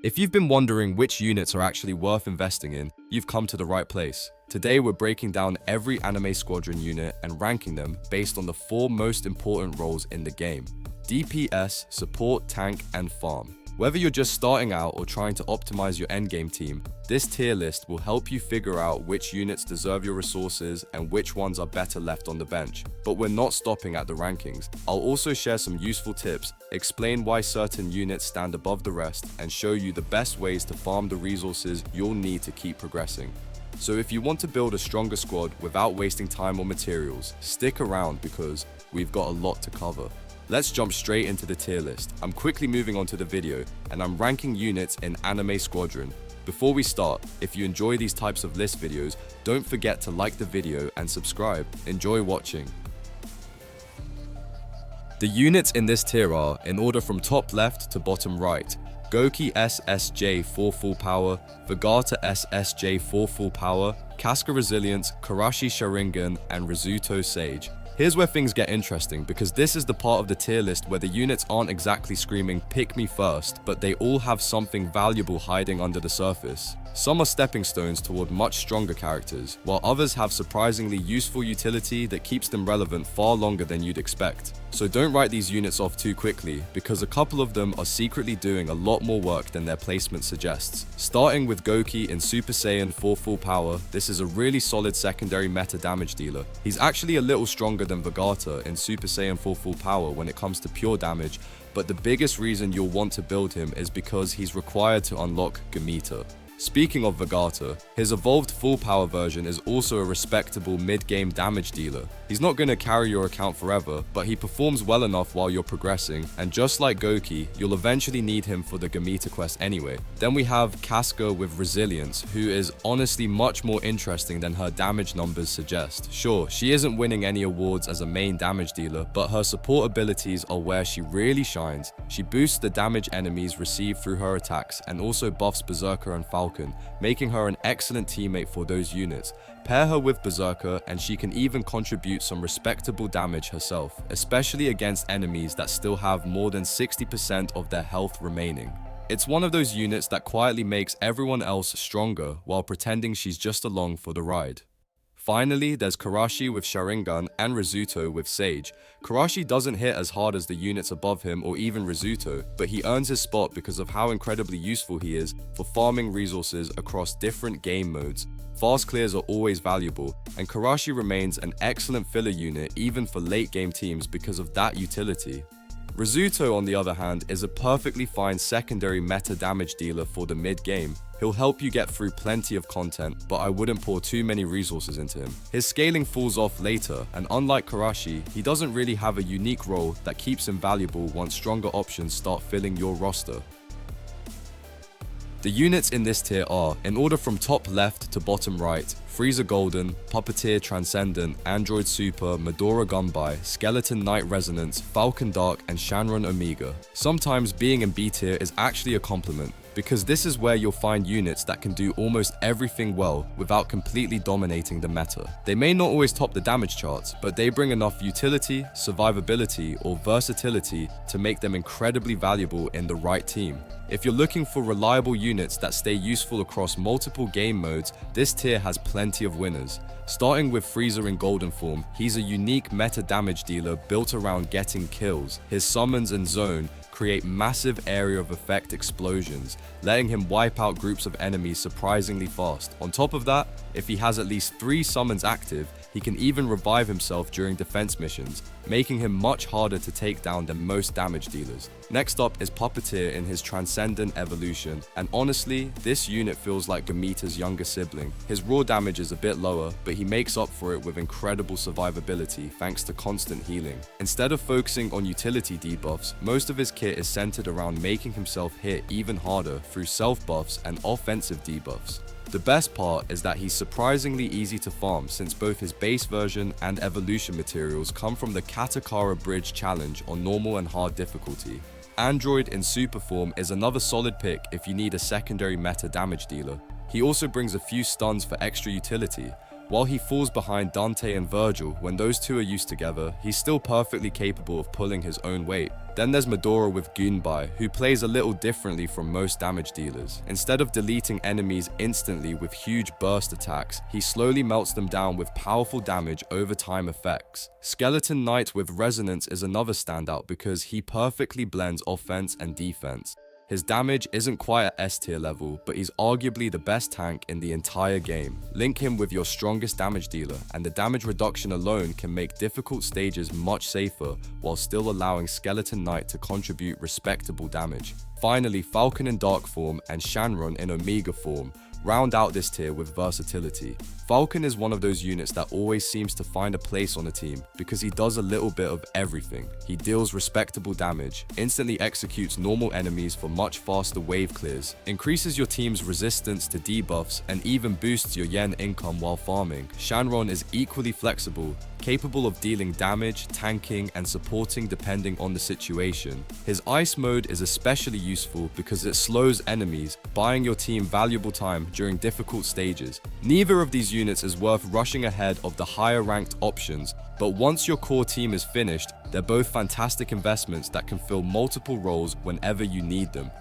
If you've been wondering which units are actually worth investing in, you've come to the right place. Today we're breaking down every Anime Squadron unit and ranking them based on the 4 most important roles in the game: DPS, support, tank, and farm. Whether you're just starting out or trying to optimize your endgame team, this tier list will help you figure out which units deserve your resources and which ones are better left on the bench. But we're not stopping at the rankings. I'll also share some useful tips, explain why certain units stand above the rest, and show you the best ways to farm the resources you'll need to keep progressing. So if you want to build a stronger squad without wasting time or materials, stick around because we've got a lot to cover. Let's jump straight into the tier list. I'm quickly moving on to the video, and I'm ranking units in Anime Squadron. Before we start, if you enjoy these types of list videos, don't forget to like the video and subscribe. Enjoy watching. The units in this tier are, in order from top left to bottom right: Goki SSJ 4 full power, Vergata SSJ 4 full power, Casca Resilience, Karashi Sharingan, and Rizuto Sage. Here's where things get interesting, because this is the part of the tier list where the units aren't exactly screaming "pick me first," but they all have something valuable hiding under the surface. Some are stepping stones toward much stronger characters, while others have surprisingly useful utility that keeps them relevant far longer than you'd expect. So don't write these units off too quickly, because a couple of them are secretly doing a lot more work than their placement suggests. Starting with Goki in Super Saiyan 4 full power, this is a really solid secondary meta damage dealer. He's actually a little stronger than Vergata in Super Saiyan 4 full power when it comes to pure damage, but the biggest reason you'll want to build him is because he's required to unlock Gameta. Speaking of Vergata, his evolved full power version is also a respectable mid-game damage dealer. He's not going to carry your account forever, but he performs well enough while you're progressing, and just like Goki, you'll eventually need him for the Gameta quest anyway. Then we have Casca with Resilience, who is honestly much more interesting than her damage numbers suggest. Sure, she isn't winning any awards as a main damage dealer, but her support abilities are where she really shines. She boosts the damage enemies receive through her attacks, and also buffs Berserker and Falcon, making her an excellent teammate for those units. Pair her with Berserker and she can even contribute some respectable damage herself, especially against enemies that still have more than 60% of their health remaining. It's one of those units that quietly makes everyone else stronger while pretending she's just along for the ride. Finally, there's Karashi with Sharingan and Rizuto with Sage. Karashi doesn't hit as hard as the units above him or even Rizuto, but he earns his spot because of how incredibly useful he is for farming resources across different game modes. Fast clears are always valuable, and Karashi remains an excellent filler unit even for late game teams because of that utility. Rizuto, on the other hand, is a perfectly fine secondary meta damage dealer for the mid-game. He'll help you get through plenty of content, but I wouldn't pour too many resources into him. His scaling falls off later, and unlike Karashi, he doesn't really have a unique role that keeps him valuable once stronger options start filling your roster. The units in this tier are, in order from top left to bottom right: Frieza Golden, Puppeteer Transcendent, Android Super, Medora Gunbai, Skeleton Knight Resonance, Falcon Dark, and Shanron Omega. Sometimes being in B tier is actually a compliment, because this is where you'll find units that can do almost everything well without completely dominating the meta. They may not always top the damage charts, but they bring enough utility, survivability, or versatility to make them incredibly valuable in the right team. If you're looking for reliable units that stay useful across multiple game modes, this tier has plenty of winners. Starting with Frieza in Golden form, he's a unique meta damage dealer built around getting kills. His summons and zone create massive area of effect explosions, letting him wipe out groups of enemies surprisingly fast. On top of that, if he has at least 3 summons active, he can even revive himself during defense missions, making him much harder to take down than most damage dealers. Next up is Puppeteer in his Transcendent evolution, and honestly, this unit feels like Gameta's younger sibling. His raw damage is a bit lower, but he makes up for it with incredible survivability thanks to constant healing. Instead of focusing on utility debuffs, most of his kit is centered around making himself hit even harder through self buffs and offensive debuffs. The best part is that he's surprisingly easy to farm, since both his base version and evolution materials come from the Katakara Bridge challenge on normal and hard difficulty. Android in super form is another solid pick if you need a secondary meta damage dealer. He also brings a few stuns for extra utility. While he falls behind Dante and Virgil when those two are used together, he's still perfectly capable of pulling his own weight. Then there's Medora with Gunbai, who plays a little differently from most damage dealers. Instead of deleting enemies instantly with huge burst attacks, he slowly melts them down with powerful damage over time effects. Skeleton Knight with Resonance is another standout because he perfectly blends offense and defense. His damage isn't quite at S tier level, but he's arguably the best tank in the entire game. Link him with your strongest damage dealer, and the damage reduction alone can make difficult stages much safer, while still allowing Skeleton Knight to contribute respectable damage. Finally, Falcon in Dark form and Shanron in Omega form round out this tier with versatility. Falcon is one of those units that always seems to find a place on a team because he does a little bit of everything. He deals respectable damage, instantly executes normal enemies for much faster wave clears, increases your team's resistance to debuffs, and even boosts your yen income while farming. Shanron is equally flexible, capable of dealing damage, tanking, and supporting depending on the situation. His ice mode is especially useful because it slows enemies, buying your team valuable time during difficult stages. Neither of these units is worth rushing ahead of the higher ranked options, but once your core team is finished, they're both fantastic investments that can fill multiple roles whenever you need them.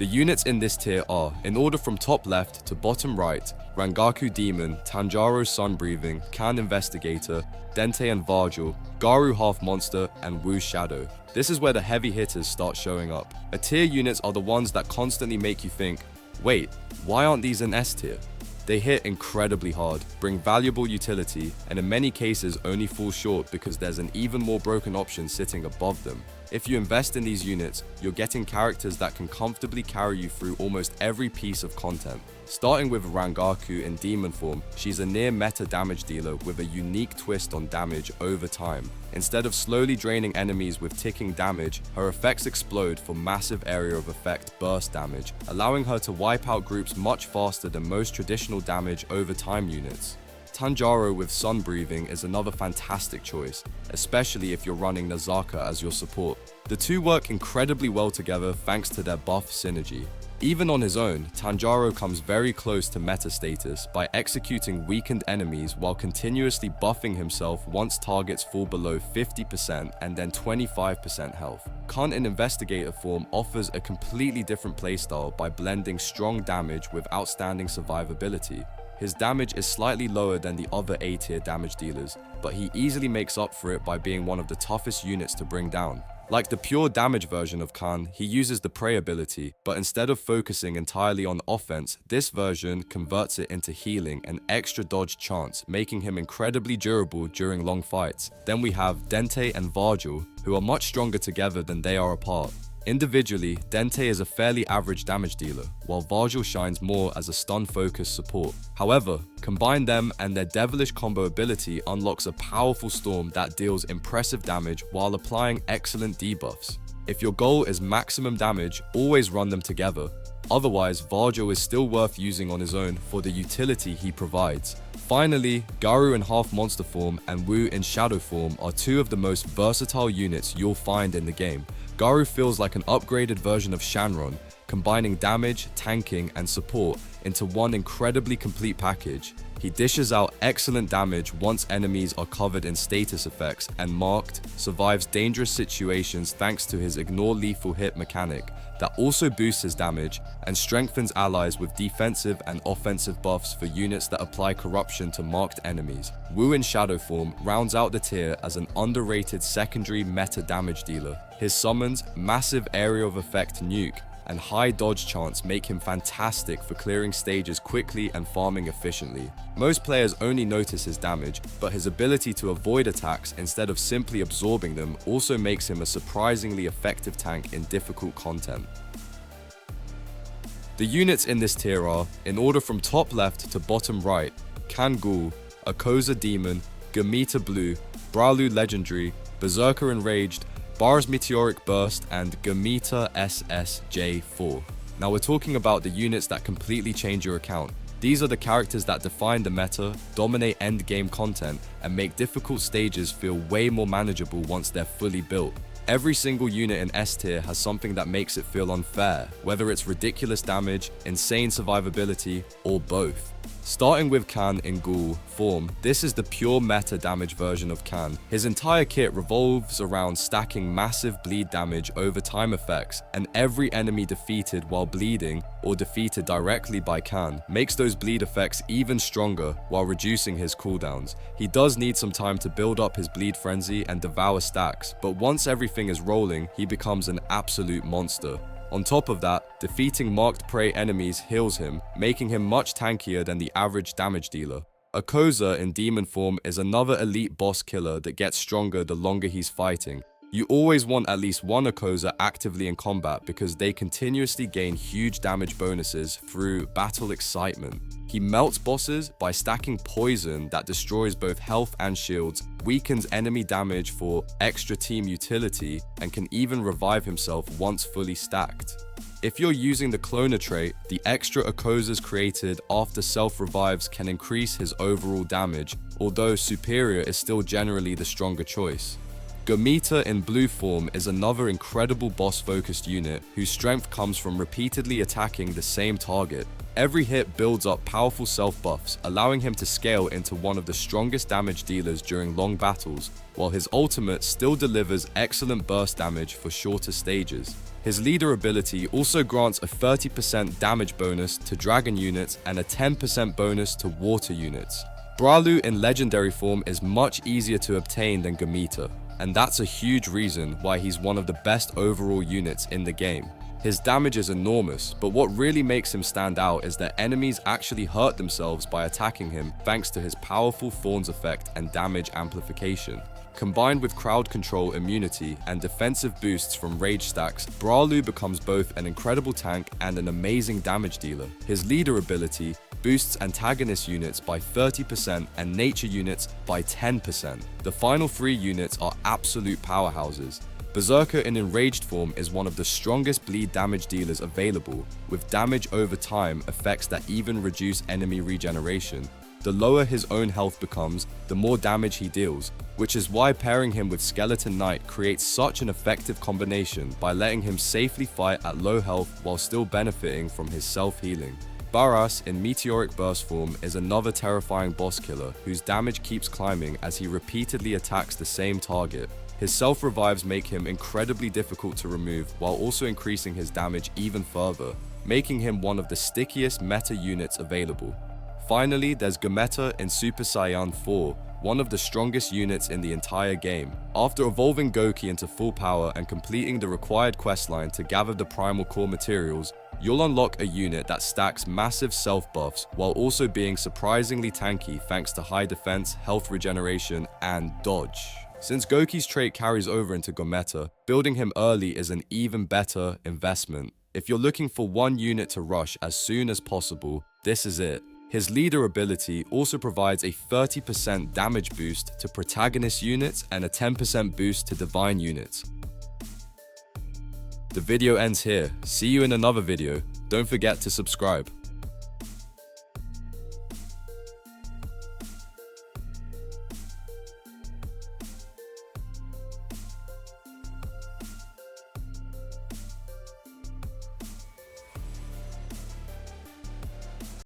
The units in this tier are, in order from top left to bottom right, Rangaku Demon, Tanjiro Sunbreathing, Kan Investigator, Dente and Vargil, Garu Half Monster, and Wu Shadow. This is where the heavy hitters start showing up. A tier units are the ones that constantly make you think, wait, why aren't these in S tier? They hit incredibly hard, bring valuable utility, and in many cases only fall short because there's an even more broken option sitting above them. If you invest in these units, you're getting characters that can comfortably carry you through almost every piece of content. Starting with Rangaku in Demon form, she's a near meta damage dealer with a unique twist on damage over time. Instead of slowly draining enemies with ticking damage, her effects explode for massive area of effect burst damage, allowing her to wipe out groups much faster than most traditional damage over time units. Tanjiro with Sunbreathing is another fantastic choice, especially if you're running Nazaka as your support. The two work incredibly well together thanks to their buff synergy. Even on his own, Tanjiro comes very close to meta status by executing weakened enemies while continuously buffing himself once targets fall below 50% and then 25% health. Kan in Investigator form offers a completely different playstyle by blending strong damage with outstanding survivability. His damage is slightly lower than the other A tier damage dealers, but he easily makes up for it by being one of the toughest units to bring down. Like the pure damage version of Kan, he uses the Prey ability, but instead of focusing entirely on offense, this version converts it into healing and extra dodge chance, making him incredibly durable during long fights. Then we have Dente and Vargil, who are much stronger together than they are apart. Individually, Dente is a fairly average damage dealer, while Vargil shines more as a stun-focused support. However, combine them and their devilish combo ability unlocks a powerful storm that deals impressive damage while applying excellent debuffs. If your goal is maximum damage, always run them together. Otherwise, Vargil is still worth using on his own for the utility he provides. Finally, Garu in Half Monster form and Wu in Shadow form are two of the most versatile units you'll find in the game. Garu feels like an upgraded version of Shanron, combining damage, tanking, and support into one incredibly complete package. He dishes out excellent damage once enemies are covered in status effects and marked, survives dangerous situations thanks to his ignore lethal hit mechanic that also boosts his damage, and strengthens allies with defensive and offensive buffs for units that apply corruption to marked enemies. Wu in Shadow form rounds out the tier as an underrated secondary meta damage dealer. His summons, massive area of effect nuke, and high dodge chance make him fantastic for clearing stages quickly and farming efficiently. Most players only notice his damage, but his ability to avoid attacks instead of simply absorbing them also makes him a surprisingly effective tank in difficult content. The units in this tier are, in order from top left to bottom right, Kangul, Akosa Demon, Gamita Blue, Bralu Legendary, Berserker Enraged, Bar's Meteoric Burst, and Gamita SSJ4. Now we're talking about the units that completely change your account. These are the characters that define the meta, dominate endgame content, and make difficult stages feel way more manageable once they're fully built. Every single unit in S tier has something that makes it feel unfair, whether it's ridiculous damage, insane survivability, or both. Starting with Kan in Ghoul form, this is the pure meta damage version of Kan. His entire kit revolves around stacking massive bleed damage over time effects, and every enemy defeated while bleeding or defeated directly by Kan makes those bleed effects even stronger while reducing his cooldowns. He does need some time to build up his bleed frenzy and devour stacks, but once everything is rolling, he becomes an absolute monster. On top of that, defeating marked prey enemies heals him, making him much tankier than the average damage dealer. Akoza in demon form is another elite boss killer that gets stronger the longer he's fighting. You always want at least one Akoza actively in combat because they continuously gain huge damage bonuses through battle excitement. He melts bosses by stacking poison that destroys both health and shields, weakens enemy damage for extra team utility, and can even revive himself once fully stacked. If you're using the cloner trait, the extra Akozas created after self-revives can increase his overall damage, although Superior is still generally the stronger choice. Gomita in blue form is another incredible boss-focused unit whose strength comes from repeatedly attacking the same target. Every hit builds up powerful self-buffs, allowing him to scale into one of the strongest damage dealers during long battles, while his ultimate still delivers excellent burst damage for shorter stages. His leader ability also grants a 30% damage bonus to dragon units and a 10% bonus to water units. Bralu in legendary form is much easier to obtain than Gomita, and that's a huge reason why he's one of the best overall units in the game. His damage is enormous, but what really makes him stand out is that enemies actually hurt themselves by attacking him thanks to his powerful Thorns effect and damage amplification. Combined with crowd control immunity and defensive boosts from rage stacks, Bralu becomes both an incredible tank and an amazing damage dealer. His leader ability boosts antagonist units by 30% and nature units by 10%. The final 3 units are absolute powerhouses. Berserker in enraged form is one of the strongest bleed damage dealers available, with damage over time effects that even reduce enemy regeneration. The lower his own health becomes, the more damage he deals, which is why pairing him with Skeleton Knight creates such an effective combination by letting him safely fight at low health while still benefiting from his self-healing. Baras in Meteoric Burst form is another terrifying boss killer whose damage keeps climbing as he repeatedly attacks the same target. His self-revives make him incredibly difficult to remove while also increasing his damage even further, making him one of the stickiest meta units available. Finally, there's Gometa in Super Saiyan 4, one of the strongest units in the entire game. After evolving Goki into full power and completing the required questline to gather the primal core materials, you'll unlock a unit that stacks massive self buffs while also being surprisingly tanky thanks to high defense, health regeneration, and dodge. Since Goki's trait carries over into Gometa, building him early is an even better investment. If you're looking for one unit to rush as soon as possible, this is it. His leader ability also provides a 30% damage boost to protagonist units and a 10% boost to divine units. The video ends here. See you in another video. Don't forget to subscribe.